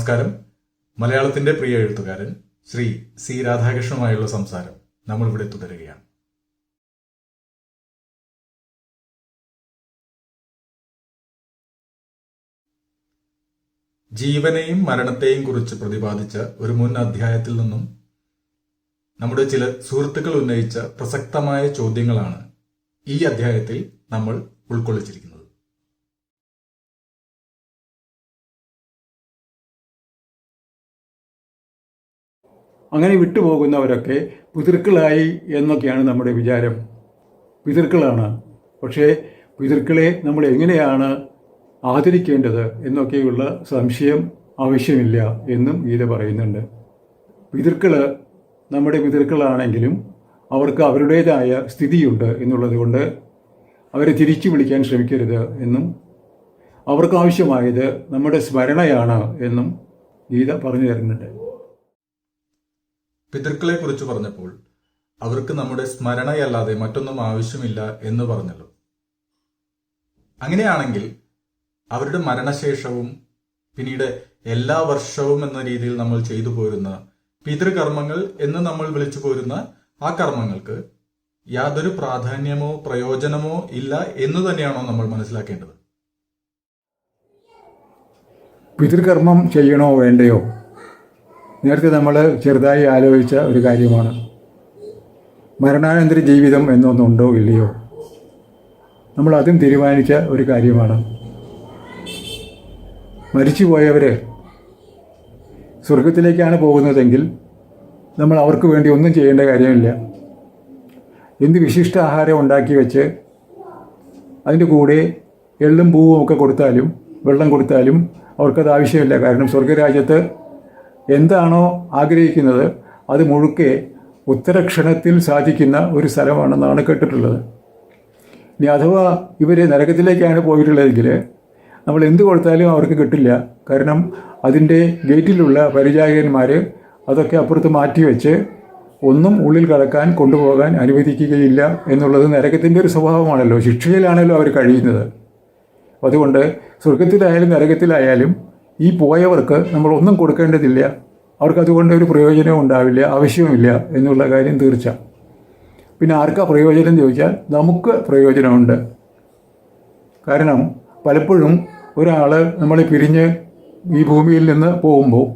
നമസ്കാരം. മലയാളത്തിന്റെ പ്രിയ എഴുത്തുകാരൻ ശ്രീ സി രാധാകൃഷ്ണനുമായുള്ള സംസാരം നമ്മളിവിടെ തുടരുകയാണ്. ജീവനെയും മരണത്തെയും കുറിച്ച് പ്രതിപാദിച്ച ഒരു മുൻ അധ്യായത്തിൽ നിന്നും നമ്മുടെ ചില സുഹൃത്തുക്കൾ ഉന്നയിച്ച പ്രസക്തമായ ചോദ്യങ്ങളാണ് ഈ അധ്യായത്തിൽ നമ്മൾ ഉൾക്കൊള്ളിച്ചിരിക്കുന്നത്. അങ്ങനെ വിട്ടുപോകുന്നവരൊക്കെ പിതൃക്കളായി എന്നൊക്കെയാണ് നമ്മുടെ വിചാരം. പിതൃക്കളാണ്. പക്ഷേ പിതൃക്കളെ നമ്മൾ എങ്ങനെയാണ് ആദരിക്കേണ്ടത് എന്നൊക്കെയുള്ള സംശയം ആവശ്യമില്ല എന്നും ഗീത പറയുന്നുണ്ട്. പിതൃക്കൾ നമ്മുടെ പിതൃക്കളാണെങ്കിലും അവർക്ക് അവരുടേതായ സ്ഥിതിയുണ്ട് എന്നുള്ളത് കൊണ്ട് അവരെ തിരിച്ചു വിളിക്കാൻ ശ്രമിക്കരുത് എന്നും അവർക്കാവശ്യമായത് നമ്മുടെ സ്മരണയാണ് എന്നും ഗീത പറഞ്ഞു തരുന്നുണ്ട്. പിതൃക്കളെ കുറിച്ച് പറഞ്ഞപ്പോൾ അവർക്ക് നമ്മുടെ സ്മരണയല്ലാതെ മറ്റൊന്നും ആവശ്യമില്ല എന്ന് പറഞ്ഞല്ലോ. അങ്ങനെയാണെങ്കിൽ അവരുടെ മരണശേഷവും പിന്നീട് എല്ലാ വർഷവും എന്ന രീതിയിൽ നമ്മൾ ചെയ്തു പോരുന്ന പിതൃകർമ്മങ്ങൾ എന്ന് നമ്മൾ വിളിച്ചു പോരുന്ന ആ കർമ്മങ്ങൾക്ക് യാതൊരു പ്രാധാന്യമോ പ്രയോജനമോ ഇല്ല എന്ന് തന്നെയാണോ നമ്മൾ മനസ്സിലാക്കേണ്ടത്? പിതൃകർമ്മം ചെയ്യണോ വേണ്ടയോ? നേരത്തെ നമ്മൾ ചെറുതായി ആലോചിച്ച ഒരു കാര്യമാണ്. മരണാനന്തര ജീവിതം എന്നൊന്നുണ്ടോ ഇല്ലയോ? നമ്മൾ അതും തീരുമാനിച്ച ഒരു കാര്യമാണ്. മരിച്ചുപോയവർ സ്വർഗത്തിലേക്കാണ് പോകുന്നതെങ്കിൽ നമ്മൾ അവർക്ക് വേണ്ടി ഒന്നും ചെയ്യേണ്ട കാര്യമില്ല. എന്ത് വിശിഷ്ട ആഹാരം ഉണ്ടാക്കി വെച്ച് അതിൻ്റെ കൂടെ എള്ളും പൂവും ഒക്കെ കൊടുത്താലും വെള്ളം കൊടുത്താലും അവർക്കത് ആവശ്യമില്ല. കാരണം സ്വർഗരാജ്യത്ത് എന്താണോ ആഗ്രഹിക്കുന്നത് അത് മുഴുക്കെ ഉത്തരക്ഷണത്തിൽ സാധിക്കുന്ന ഒരു സ്ഥലമാണെന്നാണ് കേട്ടിട്ടുള്ളത്. ഇനി അഥവാ ഇവർ നരകത്തിലേക്കാണ് പോയിട്ടുള്ളതെങ്കിൽ നമ്മൾ എന്ത് കൊടുത്താലും അവർക്ക് കിട്ടില്ല. കാരണം അതിൻ്റെ ഗേറ്റിലുള്ള പരിചാരകന്മാർ അതൊക്കെ അപ്പുറത്ത് മാറ്റിവെച്ച് ഒന്നും ഉള്ളിൽ കടക്കാൻ കൊണ്ടുപോകാൻ അനുവദിക്കുകയില്ല എന്നുള്ളത് നരകത്തിൻ്റെ ഒരു സ്വഭാവമാണല്ലോ. ശിക്ഷയിലാണല്ലോ അവർ കഴിയുന്നത്. അതുകൊണ്ട് സ്വർഗത്തിലായാലും നരകത്തിലായാലും ഈ പോയവർക്ക് നമ്മൾ ഒന്നും കൊടുക്കേണ്ടതില്ല. അവർക്കതുകൊണ്ട് ഒരു പ്രയോജനവും ഉണ്ടാവില്ല, ആവശ്യവുമില്ല എന്നുള്ള കാര്യം തീർച്ച. പിന്നെ ആർക്കാ പ്രയോജനം ചോദിച്ചാൽ നമുക്ക് പ്രയോജനമുണ്ട്. കാരണം പലപ്പോഴും ഒരാൾ നമ്മളെ പിരിഞ്ഞ് ഈ ഭൂമിയിൽ നിന്ന് പോകുമ്പോൾ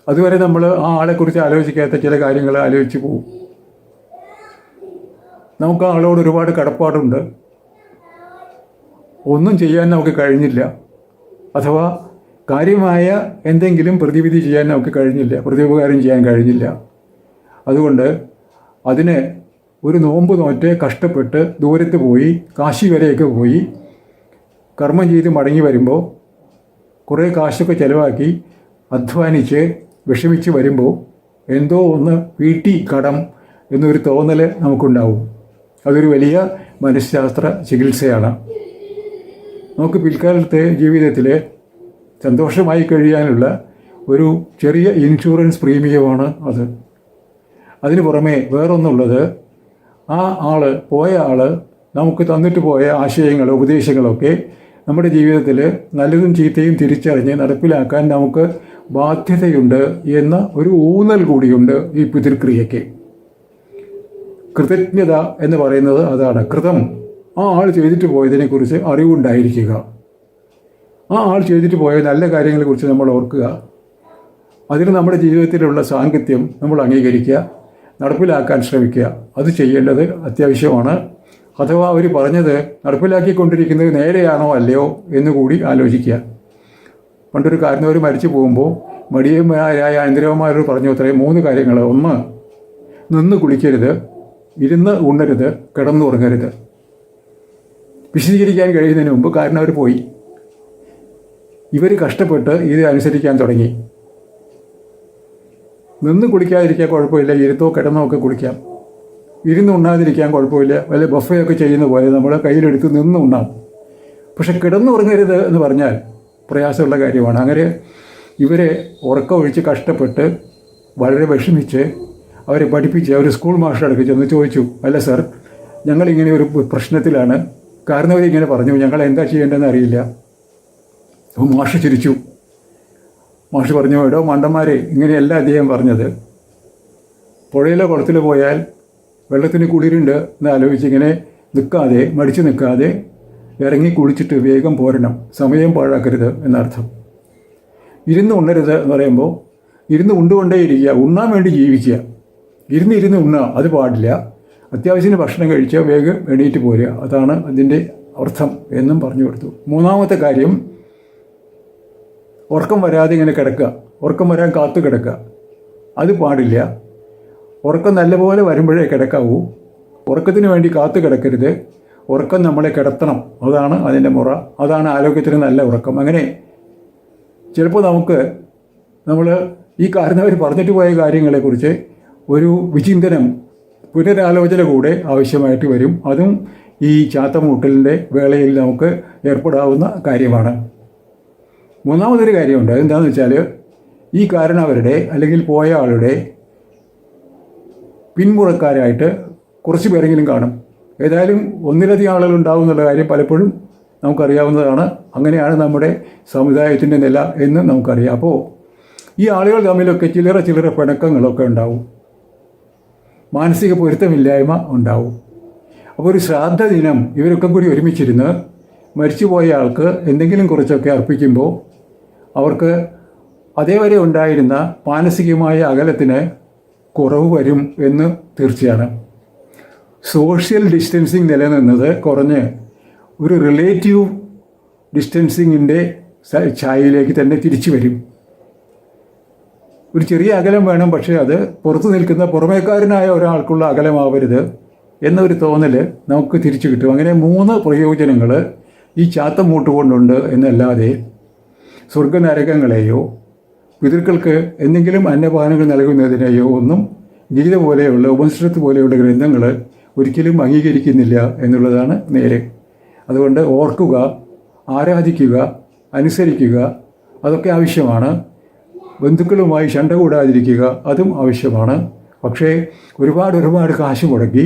അതുവരെ നമ്മൾ ആ ആളെക്കുറിച്ച് ആലോചിക്കാത്ത ചില കാര്യങ്ങൾ ആലോചിച്ച് പോകും. നമുക്ക് ആ ആളോട് ഒരുപാട് കടപ്പാടുണ്ട്. ഒന്നും ചെയ്യാൻ നമുക്ക് കഴിഞ്ഞില്ല, അഥവാ കാര്യമായ എന്തെങ്കിലും പ്രതിവിധി ചെയ്യാൻ നമുക്ക് കഴിഞ്ഞില്ല, പ്രത്യുപകാരം ചെയ്യാൻ കഴിഞ്ഞില്ല. അതുകൊണ്ട് അതിന് ഒരു നോമ്പ് നോറ്റ് കഷ്ടപ്പെട്ട് ദൂരത്ത് പോയി കാശി വരെയൊക്കെ പോയി കർമ്മം ചെയ്ത് മടങ്ങി വരുമ്പോൾ കുറേ കാശൊക്കെ ചിലവാക്കി അധ്വാനിച്ച് വിഷമിച്ച് വരുമ്പോൾ എന്തോ ഒന്ന് വീട്ടി കടം എന്നൊരു തോന്നൽ നമുക്കുണ്ടാവും. അതൊരു വലിയ മനഃശാസ്ത്ര ചികിത്സയാണ്. നമുക്ക് പിൽക്കാലത്തെ ജീവിതത്തിൽ സന്തോഷമായി കഴിയാനുള്ള ഒരു ചെറിയ ഇൻഷുറൻസ് പ്രീമിയമാണ് അത്. അതിന് പുറമെ വേറൊന്നുള്ളത്, ആ പോയ ആൾ നമുക്ക് തന്നിട്ട് പോയ ആശയങ്ങൾ ഉപദേശങ്ങളൊക്കെ നമ്മുടെ ജീവിതത്തിൽ നല്ലതും ചീത്തയും തിരിച്ചറിഞ്ഞ് നടപ്പിലാക്കാൻ നമുക്ക് ബാധ്യതയുണ്ട് എന്ന ഒരു ഊന്നൽ കൂടിയുണ്ട് ഈ പിതൃക്രിയയ്ക്ക്. കൃതജ്ഞത എന്ന് പറയുന്നത് അതാണ്. കൃതം, ആ ആൾ ചെയ്തിട്ട് പോയതിനെക്കുറിച്ച് അറിവുണ്ടായിരിക്കുക. ആ ആൾ ചെയ്തിട്ട് പോയ നല്ല കാര്യങ്ങളെക്കുറിച്ച് നമ്മൾ ഓർക്കുക. അതിന് നമ്മുടെ ജീവിതത്തിലുള്ള സാങ്കത്യം നമ്മൾ അംഗീകരിക്കുക, നടപ്പിലാക്കാൻ ശ്രമിക്കുക. അത് ചെയ്യേണ്ടത് അത്യാവശ്യമാണ്. അഥവാ അവർ പറഞ്ഞത് നടപ്പിലാക്കിക്കൊണ്ടിരിക്കുന്നത് നേരെയാണോ അല്ലയോ എന്നുകൂടി ആലോചിക്കുക. പണ്ടൊരു കാരണവർ മരിച്ചു പോകുമ്പോൾ മടിയന്മാരായ അനന്തരവന്മാരോട് പറഞ്ഞു അത്രയും 3 കാര്യങ്ങൾ. 1, നിന്ന് കുളിക്കരുത്, ഇരുന്ന് ഉണ്ണരുത്, കിടന്നുറങ്ങരുത്. വിശദീകരിക്കാൻ കഴിയുന്നതിന് മുമ്പ് കാരണം അവർ പോയി. ഇവർ കഷ്ടപ്പെട്ട് ഇത് അനുസരിക്കാൻ തുടങ്ങി. നിന്ന് കുളിക്കാതിരിക്കാൻ കുഴപ്പമില്ല, ഇരുത്തോ കിടന്നോ ഒക്കെ കുളിക്കാം. ഇരുന്ന് ഉണ്ണാതിരിക്കാൻ കുഴപ്പമില്ല, വല്ല ബഫയൊക്കെ ചെയ്യുന്ന പോലെ നമ്മൾ കയ്യിലെടുത്ത് നിന്ന് ഉണ്ണാം. പക്ഷെ കിടന്നുറങ്ങരുത് എന്ന് പറഞ്ഞാൽ പ്രയാസമുള്ള കാര്യമാണ്. അങ്ങനെ ഇവരെ ഉറക്കമൊഴിച്ച് കഷ്ടപ്പെട്ട് വളരെ വിഷമിച്ച് അവരെ പഠിപ്പിച്ച് അവർ സ്കൂൾ മാസ്റ്റർ അടുത്ത് ചെന്ന് ചോദിച്ചു, അല്ല സർ, ഞങ്ങളിങ്ങനെ ഒരു പ്രശ്നത്തിലാണ്, കാരണം അവരിങ്ങനെ പറഞ്ഞു, ഞങ്ങൾ എന്താ ചെയ്യേണ്ടതെന്ന് അറിയില്ല. അപ്പോൾ മാഷ് ചിരിച്ചു. മാഷ് പറഞ്ഞു, എടോ മണ്ടന്മാരെ, ഇങ്ങനെയല്ല അദ്ദേഹം പറഞ്ഞത്. പുഴയിലെ കുളത്തിൽ പോയാൽ വെള്ളത്തിന് കുളിരുണ്ട് എന്ന് ആലോചിച്ച് ഇങ്ങനെ നിൽക്കാതെ, മടിച്ചു നിൽക്കാതെ ഇറങ്ങി കുളിച്ചിട്ട് വേഗം പോരണം, സമയം പാഴാക്കരുത് എന്നർത്ഥം. ഇരുന്ന് ഉണ്ണരുത് എന്ന് പറയുമ്പോൾ ഇരുന്ന് ഉണ്ടുകൊണ്ടേയിരിക്കുക, ഉണ്ണാൻ വേണ്ടി ജീവിക്കുക. ഇരുന്ന് ഉണ്ണുക അത് പാടില്ല. അത്യാവശ്യത്തിന് ഭക്ഷണം കഴിക്കുക, വേഗം എണീറ്റ് പോരുക, അതാണ് അതിൻ്റെ അർത്ഥം എന്നും പറഞ്ഞു കൊടുത്തു. മൂന്നാമത്തെ കാര്യം, ഉറക്കം വരാതെ ഇങ്ങനെ കിടക്കുക, ഉറക്കം വരാൻ കാത്തു കിടക്കുക, അത് പാടില്ല. ഉറക്കം നല്ലപോലെ വരുമ്പോഴേ കിടക്കാവൂ. ഉറക്കത്തിന് വേണ്ടി കാത്തു കിടക്കരുത്. ഉറക്കം നമ്മളെ കിടത്തണം, അതാണ് അതിൻ്റെ മുറ, അതാണ് ആരോഗ്യത്തിന് നല്ല ഉറക്കം. അങ്ങനെ ചിലപ്പോൾ നമ്മൾ ഈ കാരണവർ പറഞ്ഞിട്ട് പോയ കാര്യങ്ങളെക്കുറിച്ച് ഒരു വിചിന്തനം, പുനരാലോചന കൂടെ ആവശ്യമായിട്ട് വരും. അതും ഈ ചാത്തമൂട്ടലിൻ്റെ വേളയിൽ നമുക്ക് ഏർപ്പെടാവുന്ന കാര്യമാണ്. മൂന്നാമതൊരു കാര്യമുണ്ട്. എന്താണെന്ന് വെച്ചാൽ, ഈ കാരണവരുടെ അല്ലെങ്കിൽ പോയ ആളുടെ പിന്മുറക്കാരായിട്ട് കുറച്ച് പേരെങ്കിലും കാണും. ഏതായാലും ഒന്നിലധികം ആളുകൾ ഉണ്ടാവും എന്നുള്ള കാര്യം പലപ്പോഴും നമുക്കറിയാവുന്നതാണ്. അങ്ങനെയാണ് നമ്മുടെ സമുദായത്തിൻ്റെ നില എന്ന് നമുക്കറിയാം. അപ്പോൾ ഈ ആളുകൾ തമ്മിലൊക്കെ ചില്ലറ പിണക്കങ്ങളൊക്കെ ഉണ്ടാവും, മാനസിക പൊരുത്തമില്ലായ്മ ഉണ്ടാവും. അപ്പോൾ ഒരു ശ്രാദ്ധ ദിനം ഇവരൊക്കെ കൂടി ഒരുമിച്ചിരുന്ന് മരിച്ചുപോയ ആൾക്ക് എന്തെങ്കിലും കുറച്ചൊക്കെ അർപ്പിക്കുമ്പോൾ അവർക്ക് അതേവരെ ഉണ്ടായിരുന്ന മാനസികമായ അകലത്തിന് കുറവ് വരും എന്ന് തീർച്ചയാണ്. സോഷ്യൽ ഡിസ്റ്റൻസിങ് നിലനിന്നത് കുറഞ്ഞ് ഒരു റിലേറ്റീവ് ഡിസ്റ്റൻസിങ്ങിൻ്റെ ഛായയിലേക്ക് തന്നെ തിരിച്ചു വരും. ഒരു ചെറിയ അകലം വേണം, പക്ഷേ അത് പുറത്തു നിൽക്കുന്ന പുറമേക്കാരനായ ഒരാൾക്കുള്ള അകലമാവരുത് എന്നൊരു തോന്നൽ നമുക്ക് തിരിച്ചു കിട്ടും. അങ്ങനെ 3 പ്രയോജനങ്ങൾ ഈ ചാത്തമൂട്ട് കൊണ്ടുണ്ട് എന്നല്ലാതെ സ്വർഗനരകങ്ങളെയോ പിതൃക്കൾക്ക് എന്തെങ്കിലും അന്നപാനങ്ങൾ നൽകുന്നതിനെയോ ഒന്നും ഗീത പോലെയുള്ള ഉപനിഷത്ത് പോലെയുള്ള ഗ്രന്ഥങ്ങൾ ഒരിക്കലും അംഗീകരിക്കുന്നില്ല എന്നുള്ളതാണ് നേരെ. അതുകൊണ്ട് ഓർക്കുക, ആരാധിക്കുക, അനുസരിക്കുക, അതൊക്കെ ആവശ്യമാണ്. ബന്ധുക്കളുമായി ശണ്ട കൂടാതിരിക്കുക, അതും ആവശ്യമാണ്. പക്ഷേ ഒരുപാട് കാശ് മുടക്കി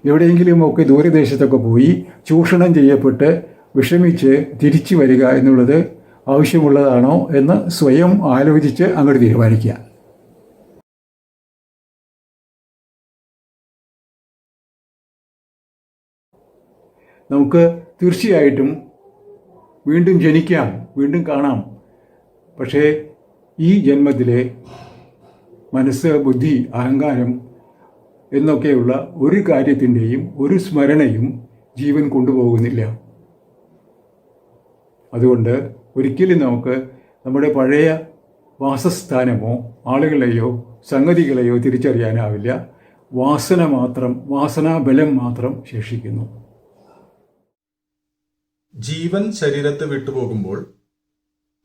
എവിടെയെങ്കിലുമൊക്കെ ദൂരദേശത്തൊക്കെ പോയി ചൂഷണം ചെയ്യപ്പെട്ട് വിഷമിച്ച് തിരിച്ചു വരിക എന്നുള്ളത് ആവശ്യമുള്ളതാണോ എന്ന് സ്വയം ആലോചിച്ച് അങ്ങോട്ട് തീരുമാനിക്കുക. നമുക്ക് തീർച്ചയായിട്ടും വീണ്ടും ജനിക്കാം, വീണ്ടും കാണാം. പക്ഷേ ഈ ജന്മത്തിലെ മനസ്സ്, ബുദ്ധി, അഹങ്കാരം എന്നൊക്കെയുള്ള ഒരു കാര്യത്തിൻ്റെയും ഒരു സ്മരണയും ജീവൻ കൊണ്ടുപോകുന്നില്ല. അതുകൊണ്ട് ഒരിക്കലും നമുക്ക് നമ്മുടെ പഴയ വാസസ്ഥാനമോ ആളുകളെയോ സംഗതികളെയോ തിരിച്ചറിയാനാവില്ല. വാസനാബലം മാത്രം ശേഷിക്കുന്നു. ജീവൻ ശരീരത്തെ വിട്ടുപോകുമ്പോൾ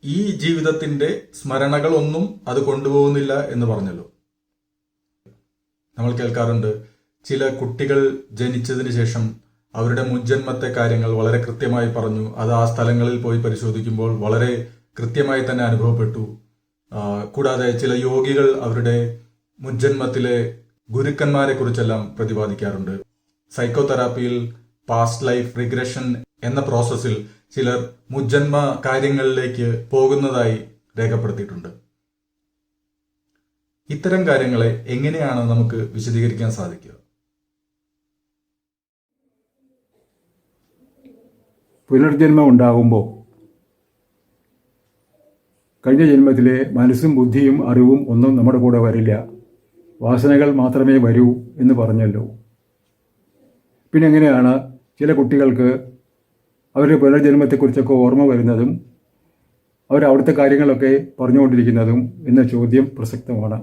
ഈ ജീവിതത്തിന്റെ സ്മരണകളൊന്നും അത് കൊണ്ടുപോകുന്നില്ല എന്ന് പറഞ്ഞല്ലോ. നമ്മൾ കേൾക്കാറുണ്ട്, ചില കുട്ടികൾ ജനിച്ചതിന് ശേഷം അവരുടെ മുൻജന്മത്തെ കാര്യങ്ങൾ വളരെ കൃത്യമായി പറഞ്ഞു. അത് ആ സ്ഥലങ്ങളിൽ പോയി പരിശോധിക്കുമ്പോൾ വളരെ കൃത്യമായി തന്നെ അനുഭവപ്പെട്ടു. കൂടാതെ ചില യോഗികൾ അവരുടെ മുൻജന്മത്തിലെ ഗുരുക്കന്മാരെ കുറിച്ചെല്ലാം പ്രതിപാദിക്കാറുണ്ട്. സൈക്കോതെറാപ്പിയിൽ പാസ്റ്റ് ലൈഫ് റിഗ്രഷൻ എന്ന പ്രോസസ്സിൽ ചിലർ മുജ്ജന്മ കാര്യങ്ങളിലേക്ക് പോകുന്നതായി രേഖപ്പെടുത്തിയിട്ടുണ്ട്. ഇത്തരം കാര്യങ്ങളെ എങ്ങനെയാണ് നമുക്ക് വിശദീകരിക്കാൻ സാധിക്കുക? പുനർജന്മം ഉണ്ടാകുമ്പോൾ കഴിഞ്ഞ ജന്മത്തിലെ മനസ്സും ബുദ്ധിയും അറിവും ഒന്നും നമ്മുടെ കൂടെ വരില്ല, വാസനകൾ മാത്രമേ വരൂ എന്ന് പറഞ്ഞല്ലോ. പിന്നെ എങ്ങനെയാണ് ചില കുട്ടികൾക്ക് അവരുടെ പുനർജന്മത്തെക്കുറിച്ചൊക്കെ ഓർമ്മ വരുന്നതും അവരവിടുത്തെ കാര്യങ്ങളൊക്കെ പറഞ്ഞുകൊണ്ടിരിക്കുന്നതും എന്ന ചോദ്യം പ്രസക്തമാണ്.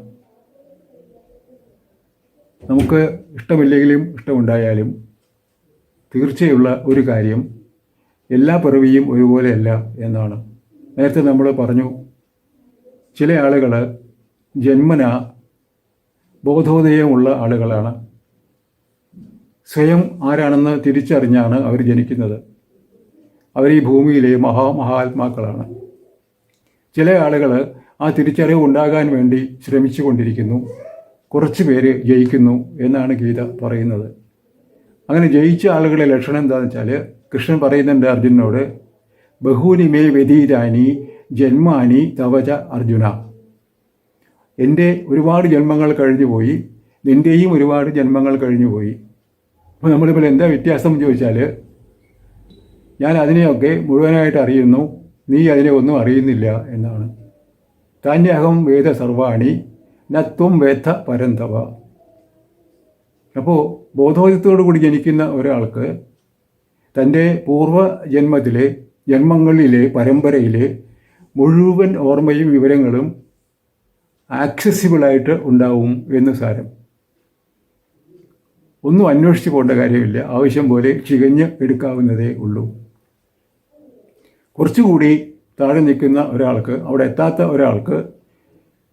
നമുക്ക് ഇഷ്ടമില്ലെങ്കിലും ഇഷ്ടമുണ്ടായാലും തീർച്ചയുള്ള ഒരു കാര്യം, എല്ലാ പിറവിയും ഒരുപോലെയല്ല എന്നാണ്. നേരത്തെ നമ്മൾ പറഞ്ഞു, ചില ആളുകൾ ജന്മന ബോധോദയമുള്ള ആളുകളാണ്. സ്വയം ആരാണെന്ന് തിരിച്ചറിഞ്ഞാണ് അവർ ജനിക്കുന്നത്. അവർ ഈ ഭൂമിയിലെ മഹാത്മാക്കളാണ്. ചില ആളുകൾ ആ തിരിച്ചറിവ് ഉണ്ടാകാൻ വേണ്ടി ശ്രമിച്ചു കൊണ്ടിരിക്കുന്നു. കുറച്ച് പേര് ജയിക്കുന്നു എന്നാണ് ഗീത പറയുന്നത്. അങ്ങനെ ജയിച്ച ആളുകളുടെ ലക്ഷണം എന്താണെന്ന് വെച്ചാൽ, കൃഷ്ണൻ പറയുന്നുണ്ട് അർജുനനോട്, ബഹൂനി മേ വ്യതീതാനി ജന്മാനി തവച അർജുന. എൻ്റെ ഒരുപാട് ജന്മങ്ങൾ കഴിഞ്ഞു പോയി, നിൻ്റെയും ഒരുപാട് ജന്മങ്ങൾ കഴിഞ്ഞു പോയി. അപ്പോൾ നമ്മളിപ്പോൾ എന്താ വ്യത്യാസം എന്ന് ചോദിച്ചാൽ, ഞാൻ അതിനെയൊക്കെ മുഴുവനായിട്ട് അറിയുന്നു, നീ അതിനെ ഒന്നും അറിയുന്നില്ല എന്നാണ്. താന്യഹം വേദ സർവാണി നത്വം വേദ പരന്തവ. അപ്പോൾ ബോധോദയത്തോടു കൂടി ജനിക്കുന്ന ഒരാൾക്ക് തൻ്റെ പൂർവ്വജന്മത്തിലെ ജന്മങ്ങളിലെ പരമ്പരയിലെ മുഴുവൻ ഓർമ്മയും വിവരങ്ങളും ആക്സസിബിളായിട്ട് ഉണ്ടാവും എന്ന് സാരം. ഒന്നും അന്വേഷിച്ച് പോകേണ്ട കാര്യമില്ല, ആവശ്യം പോലെ ചികഞ്ഞ് എടുക്കാവുന്നതേ ഉള്ളൂ. കുറച്ചുകൂടി താഴെ നിൽക്കുന്ന ഒരാൾക്ക്, അവിടെ എത്താത്ത ഒരാൾക്ക്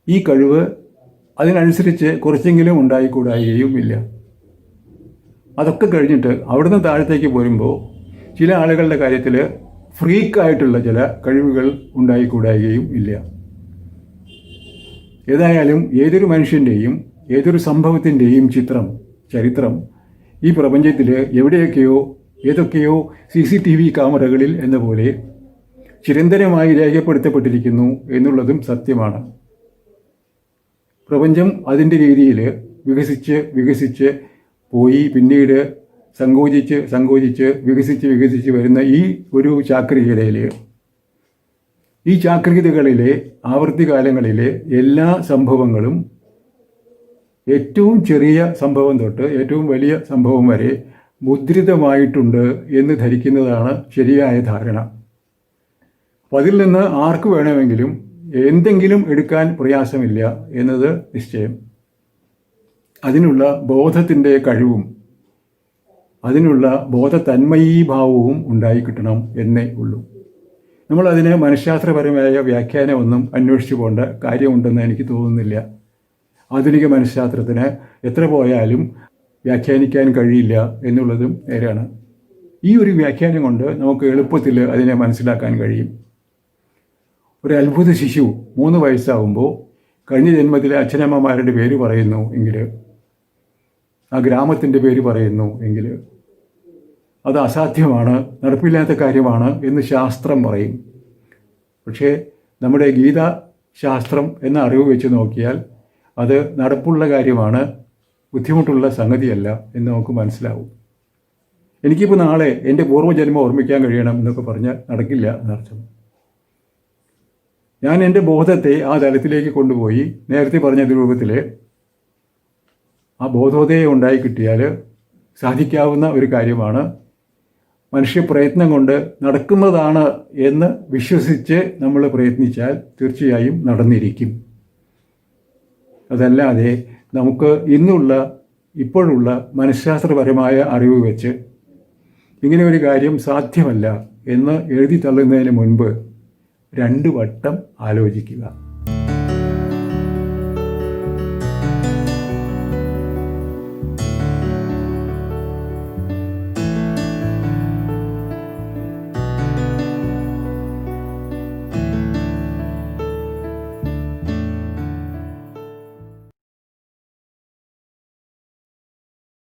ഈ കഴിവ് അതിനനുസരിച്ച് കുറച്ചെങ്കിലും ഉണ്ടായിക്കൂടായികയും ഇല്ല. അതൊക്കെ കഴിഞ്ഞിട്ട് അവിടുന്ന് താഴത്തേക്ക് പോരുമ്പോൾ ചില ആളുകളുടെ കാര്യത്തിൽ ഫ്രീക്കായിട്ടുള്ള ചില കഴിവുകൾ ഉണ്ടായിക്കൂടായികയും ഇല്ല. ഏതായാലും ഏതൊരു മനുഷ്യൻ്റെയും ഏതൊരു സംഭവത്തിൻ്റെയും ചരിത്രം ഈ പ്രപഞ്ചത്തിൽ എവിടെയൊക്കെയോ ഏതൊക്കെയോ CCTV ക്യാമറകളിൽ എന്ന പോലെ ചിരന്തനമായി രേഖപ്പെടുത്തപ്പെട്ടിരിക്കുന്നു എന്നുള്ളതും സത്യമാണ്. പ്രപഞ്ചം അതിൻ്റെ രീതിയിൽ വികസിച്ച് പോയി പിന്നീട് സങ്കോചിച്ച് വികസിച്ച് വരുന്ന ഈ ഒരു ചാക്രികതകളിലെ ആവർത്തികാലങ്ങളിലെ എല്ലാ സംഭവങ്ങളും ഏറ്റവും ചെറിയ സംഭവം തൊട്ട് ഏറ്റവും വലിയ സംഭവം വരെ മുദ്രിതമായിട്ടുണ്ട് എന്ന് ധരിക്കുന്നതാണ് ശരിയായ ധാരണ. അപ്പം അതിൽ നിന്ന് ആർക്ക് വേണമെങ്കിലും എന്തെങ്കിലും എടുക്കാൻ പ്രയാസമില്ല എന്നത് നിശ്ചയം. അതിനുള്ള ബോധത്തിൻ്റെ കഴിവും അതിനുള്ള ബോധതന്മയീഭാവവും ഉണ്ടായിക്കിട്ടണം എന്നേ ഉള്ളൂ. നമ്മളതിന് മനഃശാസ്ത്രപരമായ വ്യാഖ്യാനമൊന്നും അന്വേഷിച്ചു പോകേണ്ട കാര്യമുണ്ടെന്ന് എനിക്ക് തോന്നുന്നില്ല. ആധുനിക മനഃശാസ്ത്രത്തിന് എത്ര പോയാലും വ്യാഖ്യാനിക്കാൻ കഴിയില്ല എന്നുള്ളതും നേരാണ്. ഈ ഒരു വ്യാഖ്യാനം കൊണ്ട് നമുക്ക് എളുപ്പത്തിൽ അതിനെ മനസ്സിലാക്കാൻ കഴിയും. ഒരു അത്ഭുത ശിശു 3 വയസ്സാവുമ്പോൾ കഴിഞ്ഞ ജന്മത്തിലെ അച്ഛനമ്മമാരുടെ പേര് പറയുന്നു എങ്കിൽ, ആ ഗ്രാമത്തിൻ്റെ പേര് പറയുന്നു എങ്കിൽ അത് അസാധ്യമാണ്, നടപ്പില്ലാത്ത കാര്യമാണ് എന്ന് ശാസ്ത്രം പറയും. പക്ഷേ നമ്മുടെ ഗീതാശാസ്ത്രം എന്ന അറിവ് വെച്ച് നോക്കിയാൽ അത് നടപ്പുള്ള കാര്യമാണ്, ബുദ്ധിമുട്ടുള്ള സംഗതിയല്ല എന്ന് നമുക്ക് മനസ്സിലാവും. എനിക്കിപ്പോൾ നാളെ എൻ്റെ പൂർവ്വജന്മം ഓർമ്മിക്കാൻ കഴിയണം എന്നൊക്കെ പറഞ്ഞാൽ നടക്കില്ല എന്നർത്ഥം. ഞാൻ എൻ്റെ ബോധത്തെ ആ തലത്തിലേക്ക് കൊണ്ടുപോയി നേരത്തെ പറഞ്ഞ രൂപത്തിൽ ആ ബോധോദയം ഉണ്ടായി കിട്ടിയാൽ സാധിക്കാവുന്ന ഒരു കാര്യമാണ്. മനുഷ്യപ്രയത്നം കൊണ്ട് നടക്കുന്നതാണ് എന്ന് വിശ്വസിച്ച് നമ്മൾ പ്രയത്നിച്ചാൽ തീർച്ചയായും നടന്നിരിക്കും. അതല്ലാതെ നമുക്ക് ഇപ്പോഴുള്ള മനഃശാസ്ത്രപരമായ അറിവ് വെച്ച് ഇങ്ങനെ ഒരു കാര്യം സാധ്യമല്ല എന്ന് എഴുതി തള്ളുന്നതിന് മുൻപ് 2 വട്ടം ആലോചിക്കുക.